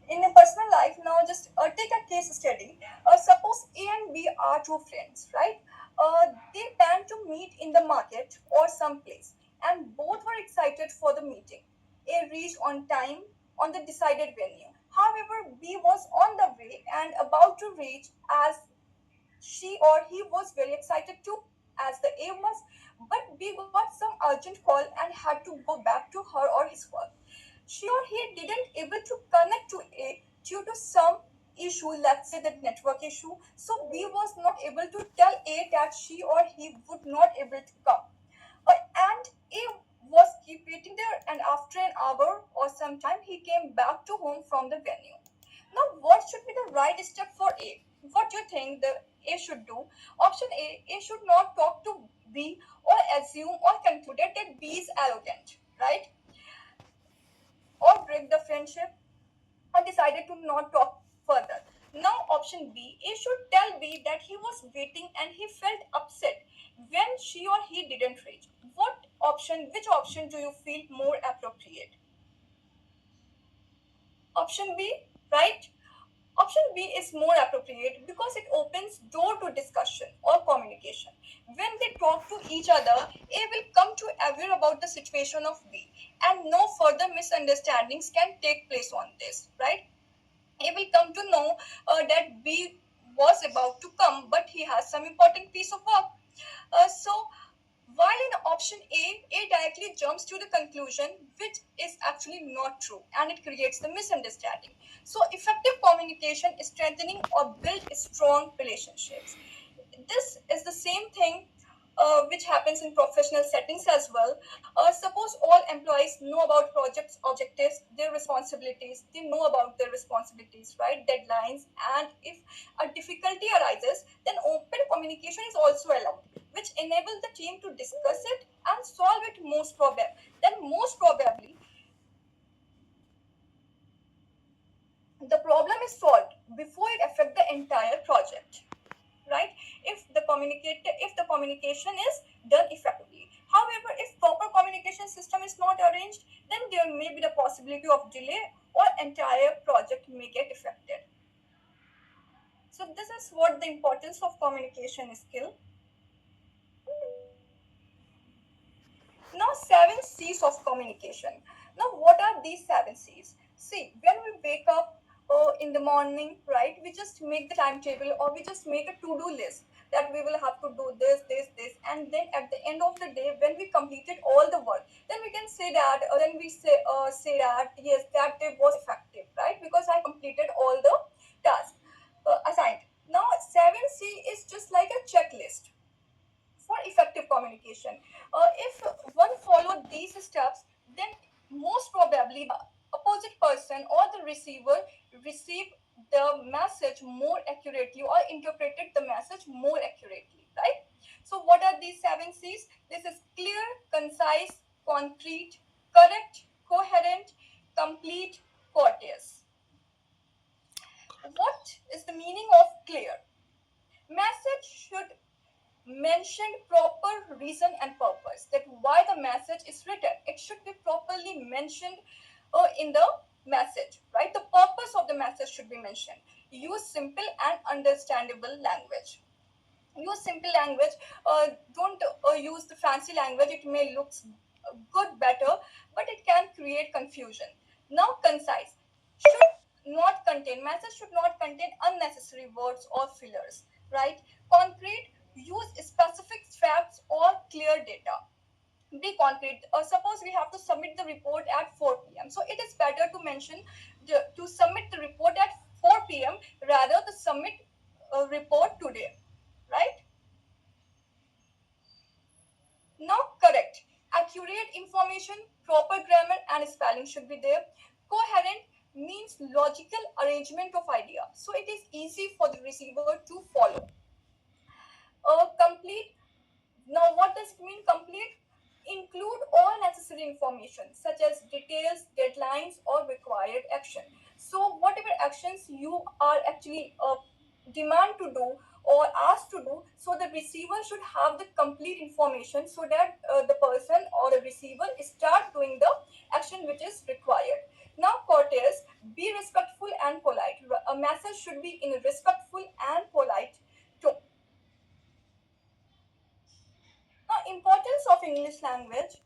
In a personal life, now just take a case study. Suppose A and B are two friends, right? They plan to meet in the market or someplace, and both were excited for the meeting. A reached on time on the decided venue. However, B was on the way and about to reach as she or he was very excited too, as the A was, but B got some urgent call and had to go back to her or his work. She or he didn't able to connect to A due to some issue, let's say the network issue. So B was not able to tell A that she or he would not able to come. And A was keep waiting there, and after an hour or some time he came back to home from the venue. Now, what should be the right step for A? What do you think the A should do? Option A should not talk to B or assume or concluded that B is arrogant, right? Or break the friendship or decided to not talk further. Now, option B, A should tell B that he was waiting and he felt upset when she or he didn't reach. Which option do you feel more appropriate? Option B, right? Option B is more appropriate because it opens door to discussion or communication. When they talk to each other, A will come to aware about the situation of B, and no further misunderstandings can take place on this, right? A will come to know that B was about to come, but he has some important piece of work. So while in option A directly jumps to the conclusion, which is actually not true, and it creates the misunderstanding. So, effective communication is strengthening or build strong relationships. This is the same thing which happens in professional settings as well. Suppose all employees know about projects objectives, their responsibilities, they know about their responsibilities, right? Deadlines, and if a difficulty arises, then open communication is also allowed, which enables the team to discuss it and solve it most probably the problem is solved before it affects the entire project, right? If the communication is done effectively. However, if proper communication system is not arranged, then there may be the possibility of delay or entire project may get affected. So this is what the importance of communication skill. Now, 7 C's of communication. Now, what are these 7 C's? See, when we wake up in the morning, right, we just make the timetable or we just make a to do list that we will have to do this, and then at the end of the day, when we completed all the work, then we can say that, then we say that, yes, that day was effective, right, because I completed all the tasks assigned. Now, 7C is just like a checklist for effective communication. If one followed these steps, then most probably the opposite person or the receiver received the message more accurately or interpreted the message more accurately, right? So, what are these 7 C's? This is clear, concise, concrete, correct, coherent, complete, courteous. What is the meaning of clear? Message should mention proper reason and purpose, that why the message is written. It should be properly mentioned in the message, right? The purpose of the message should be mentioned. Use simple and understandable language. Use simple language. Don't use the fancy language. It may look good better, but it can create confusion. Now, concise should not contain message should not contain unnecessary words or fillers, right? Concrete, use specific facts or clear data. Be concrete. Suppose we have to submit the report at 4 p.m. So it is better to mention to submit the report at 4 p.m. rather to submit a report today, right? Now, correct. Accurate information, proper grammar and spelling should be there. Coherent means logical arrangement of idea. So it is easy for the receiver to follow. Complete. Now, what does it mean complete? Include all necessary information such as details, deadlines, or required action. So, whatever actions you are actually demand to do or asked to do, so the receiver should have the complete information so that the person or the receiver start doing the action which is required. Now, courteous, be respectful message should be in a respectful and polite tone. Now, importance of English language.